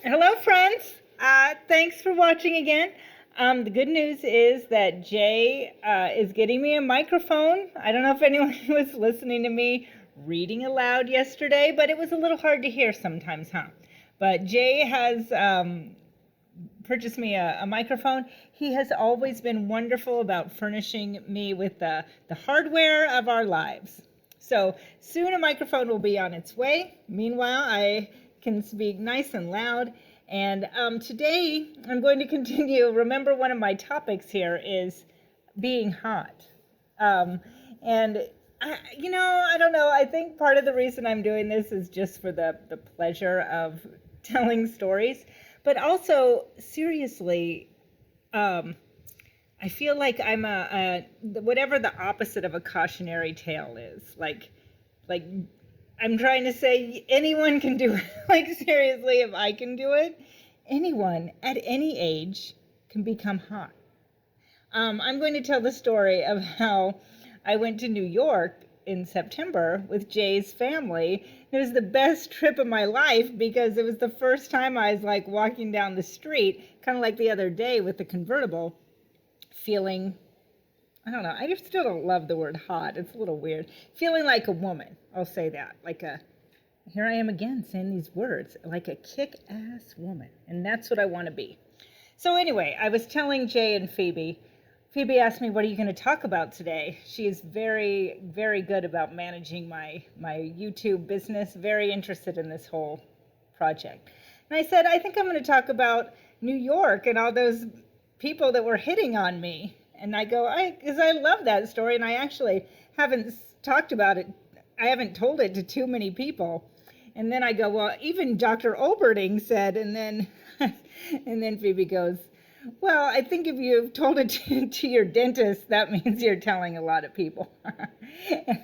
Hello, friends. Thanks for watching again. The good news is that Jay is getting me a microphone. I don't know if anyone was listening to me reading aloud yesterday, but it was a little hard to hear sometimes, huh? But Jay has purchased me a microphone. He has always been wonderful about furnishing me with the hardware of our lives. So soon a microphone will be on its way. Meanwhile, I can speak nice and loud. And today I'm going to continue. Remember, one of my topics here is being hot. Um, and I don't know. I think part of the reason I'm doing this is just for the pleasure of telling stories, but also seriously, I feel like I'm whatever the opposite of a cautionary tale is. Like I'm trying to say anyone can do it. Like seriously, if I can do it, anyone at any age can become hot. I'm going to tell the story of how I went to New York in September with Jay's family. It was the best trip of my life because it was the first time I was like walking down the street, kind of like the other day with the convertible, feeling, I don't know, I just still don't love the word hot. It's a little weird. Feeling like a woman, I'll say that. Here I am again saying these words, like a kick-ass woman. And that's what I want to be. So anyway, I was telling Jay and Phoebe. Phoebe asked me, what are you going to talk about today? She is very, very good about managing my YouTube business, very interested in this whole project. And I said, I think I'm going to talk about New York and all those people that were hitting on me. And I go, because I love that story, and I actually haven't talked about it. I haven't told it to too many people. And then I go, well, even Dr. Olberding said, and then Phoebe goes, well, I think if you've told it to your dentist, that means you're telling a lot of people.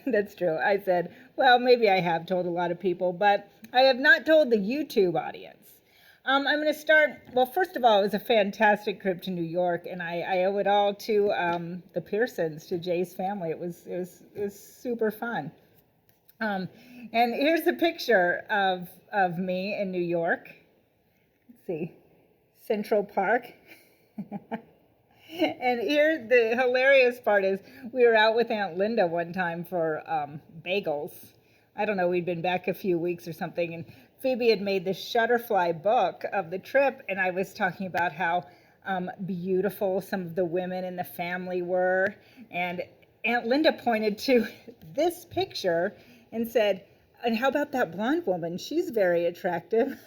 That's true. I said, well, maybe I have told a lot of people, but I have not told the YouTube audience. I'm going to start, well, first of all, it was a fantastic trip to New York, and I owe it all to the Pearsons, to Jay's family. It was super fun. And here's a picture of me in New York. Let's see, Central Park. And here the hilarious part is we were out with Aunt Linda one time for bagels. I don't know, we'd been back a few weeks or something, and Phoebe had made this Shutterfly book of the trip, and I was talking about how beautiful some of the women in the family were, and Aunt Linda pointed to this picture and said, and how about that blonde woman? She's very attractive.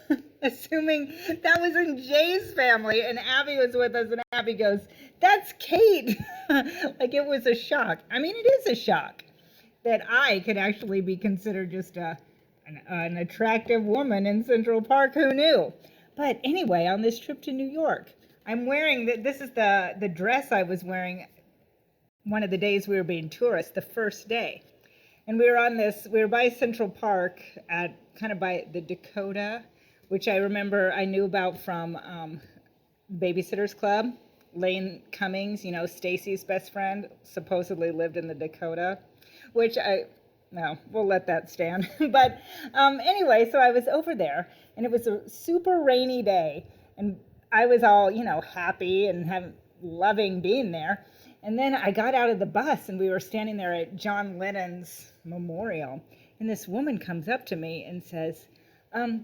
Assuming that was in Jay's family, and Abby was with us, and Abby goes, that's Kate. Like it was a shock. I mean, it is a shock that I could actually be considered just an attractive woman in Central Park. Who knew? But anyway, on this trip to New York, I'm wearing, this is the dress I was wearing one of the days we were being tourists, the first day. And we were by Central Park at kind of by the Dakota, which I remember I knew about from Babysitter's Club. Lane Cummings, Stacy's best friend, supposedly lived in the Dakota, which we'll let that stand. But anyway, so I was over there, and it was a super rainy day, and I was all, happy and loving being there. And then I got out of the bus, and we were standing there at John Lennon's memorial, and this woman comes up to me and says,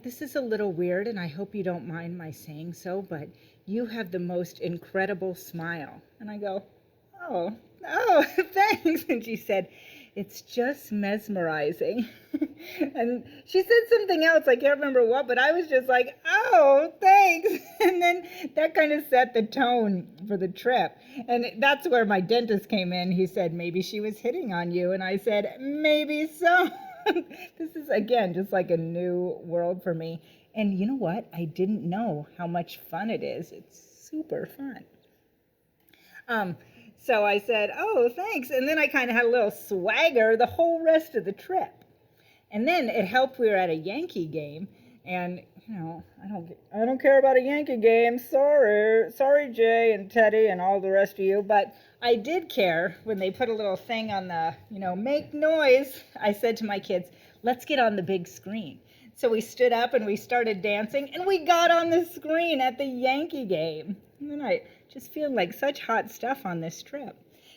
this is a little weird, and I hope you don't mind my saying so, but you have the most incredible smile. And I go, oh, thanks. And she said, it's just mesmerizing. And she said something else, I can't remember what, but I was just like, oh, thanks. And then that kind of set the tone for the trip. And that's where my dentist came in. He said, maybe she was hitting on you. And I said, maybe so. This is, again, just like a new world for me. And you know what? I didn't know how much fun it is. It's super fun. So I said, oh, thanks. And then I kind of had a little swagger the whole rest of the trip. And then it helped we were at a Yankee game. And, I don't care about a Yankee game. Sorry, Jay and Teddy and all the rest of you. But I did care when they put a little thing on the, make noise. I said to my kids, let's get on the big screen. So we stood up and we started dancing, and we got on the screen at the Yankee game. And then I just feel like such hot stuff on this trip.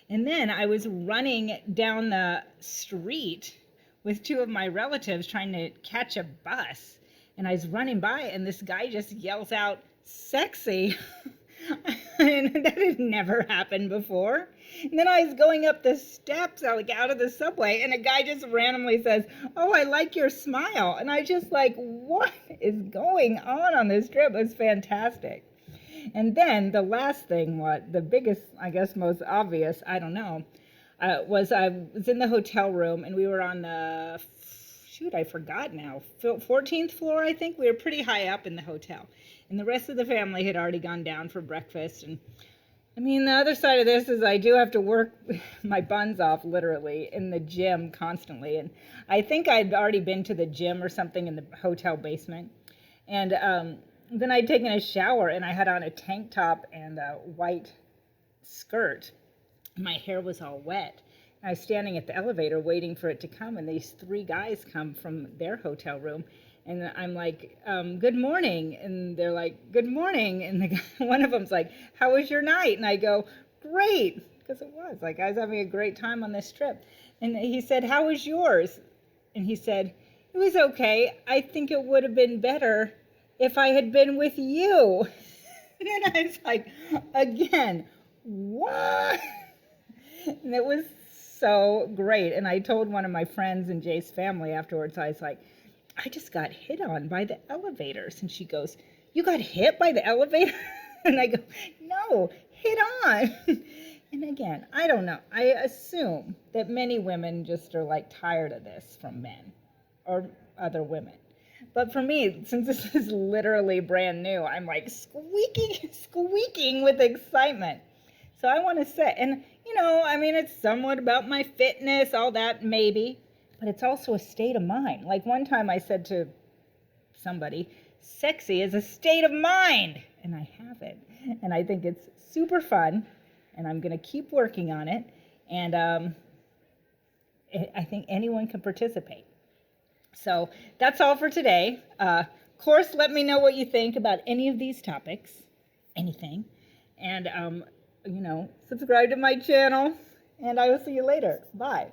And then I was running down the street with two of my relatives trying to catch a bus. And I was running by, and this guy just yells out, "Sexy." And that had never happened before. And then I was going up the steps, like out of the subway, and a guy just randomly says, "Oh, I like your smile." And I just like, what is going on this trip? It was fantastic. And then the last thing, the biggest, I guess, most obvious, I don't know, was I was in the hotel room, and we were on the, I forgot now, 14th floor, I think. We were pretty high up in the hotel. And the rest of the family had already gone down for breakfast. And I mean, the other side of this is I do have to work my buns off, literally, in the gym constantly. And I think I'd already been to the gym or something in the hotel basement. And then I'd taken a shower, and I had on a tank top and a white skirt. My hair was all wet. I was standing at the elevator waiting for it to come, and these three guys come from their hotel room. And I'm like, "Good morning." And they're like, "Good morning." And the guy, one of them's like, "How was your night?" And I go, "Great." Because it was. Like, I was having a great time on this trip. And he said, "How was yours?" And he said, "It was okay. I think it would have been better if I had been with you." And I was like, again, what? And it was so great. And I told one of my friends in Jay's family afterwards, I was like, "I just got hit on by the elevators." And she goes, "You got hit by the elevator?" And I go, "No, hit on." And again, I don't know. I assume that many women just are like tired of this from men or other women. But for me, since this is literally brand new, I'm like squeaking with excitement. So I want to say, and I mean, it's somewhat about my fitness, all that maybe, but it's also a state of mind. Like one time I said to somebody, sexy is a state of mind, and I have it. And I think it's super fun, and I'm going to keep working on it, and I think anyone can participate. So that's all for today. Of course, let me know what you think about any of these topics, anything, and subscribe to my channel, and I will see you later. Bye.